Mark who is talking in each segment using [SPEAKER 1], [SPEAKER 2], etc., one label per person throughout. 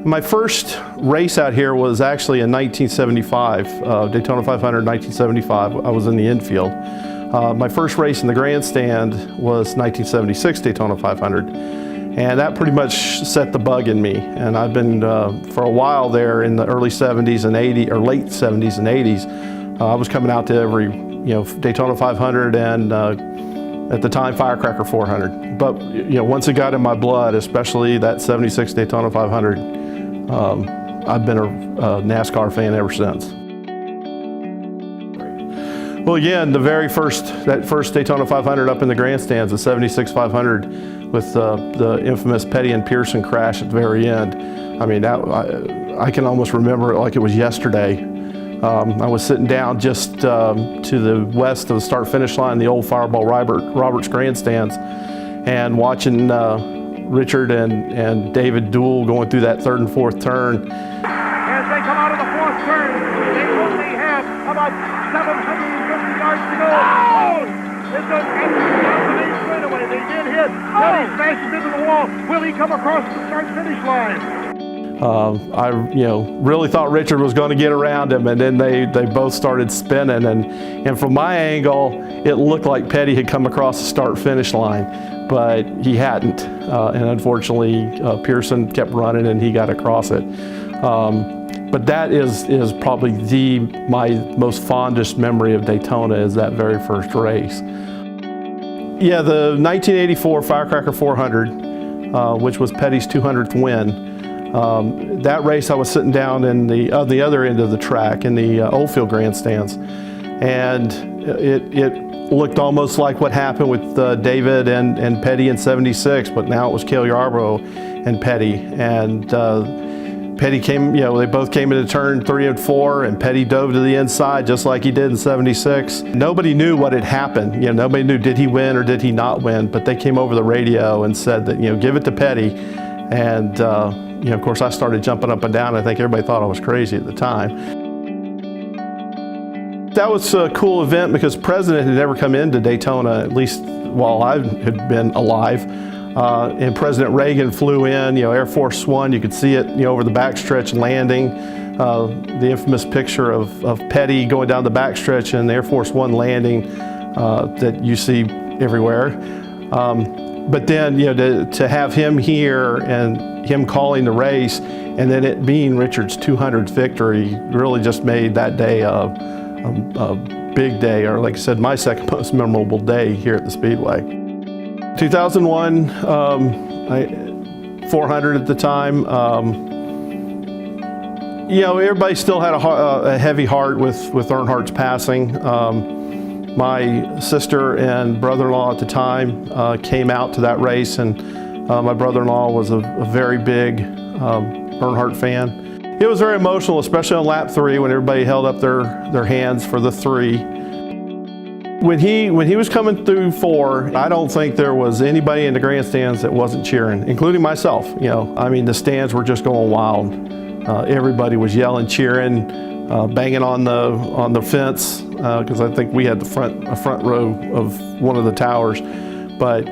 [SPEAKER 1] My first race out here was actually in 1975, Daytona 500, 1975. I was in the infield. My first race in the grandstand was 1976 Daytona 500. And that pretty much set the bug in me. And I've been, for a while there in the early 70s and 80s, or late 70s and 80s, I was coming out to every, Daytona 500 and at the time, Firecracker 400. But, once it got in my blood, especially that 76 Daytona 500, I've been a NASCAR fan ever since. Well, again, that first Daytona 500 up in the grandstands, the 76 500 with the infamous Petty and Pearson crash at the very end. I mean, I can almost remember it like it was yesterday. I was sitting down just to the west of the start-finish line, the old Fireball Roberts grandstands, and watching Richard and David duel going through that third and fourth turn.
[SPEAKER 2] As they come out of the fourth turn, they only have about 750 yards to go. Oh! It's a main straightaway. They did hit. Now he smashes into the wall. Will he come across the start-finish line?
[SPEAKER 1] I really thought Richard was going to get around him, and then they both started spinning, and from my angle it looked like Petty had come across the start-finish line, but he hadn't, and unfortunately Pearson kept running and he got across it. But that is probably my most fondest memory of Daytona, is that very first race. Yeah, the 1984 Firecracker 400, which was Petty's 200th win. That race I was sitting down on the other end of the track in the Oldfield grandstands, and it looked almost like what happened with David and Petty in '76, but now it was Cale Yarborough and Petty, and Petty came, they both came into turn 3 and 4, and Petty dove to the inside just like he did in '76. Nobody knew what had happened. Nobody knew, did he win or did he not win, but they came over the radio and said that, give it to Petty. And of course, I started jumping up and down. I think everybody thought I was crazy at the time. That was a cool event because President had never come into Daytona, at least while I had been alive. And President Reagan flew in, Air Force One. You could see it, over the backstretch landing. The infamous picture of Petty going down the backstretch and the Air Force One landing that you see everywhere. But then, to have him here and him calling the race, and then it being Richard's 200th victory, really just made that day a big day, or like I said, my second most memorable day here at the Speedway. 2001, 400 at the time. Everybody still had a heavy heart with Earnhardt's passing. My sister and brother-in-law at the time came out to that race, and my brother-in-law was a very big Earnhardt fan. It was very emotional, especially on lap 3 when everybody held up their hands for the 3. When he was coming through 4, I don't think there was anybody in the grandstands that wasn't cheering, including myself. I mean, the stands were just going wild. Everybody was yelling, cheering, banging on the fence, because I think we had a front row of one of the towers. But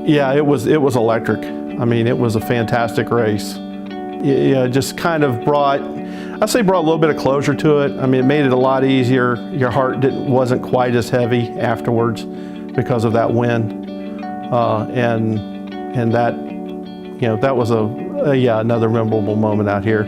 [SPEAKER 1] yeah, it was electric. I mean, it was a fantastic race. It just kind of brought a little bit of closure to it. I mean, it made it a lot easier. Your heart wasn't quite as heavy afterwards because of that win, and that that was another memorable moment out here.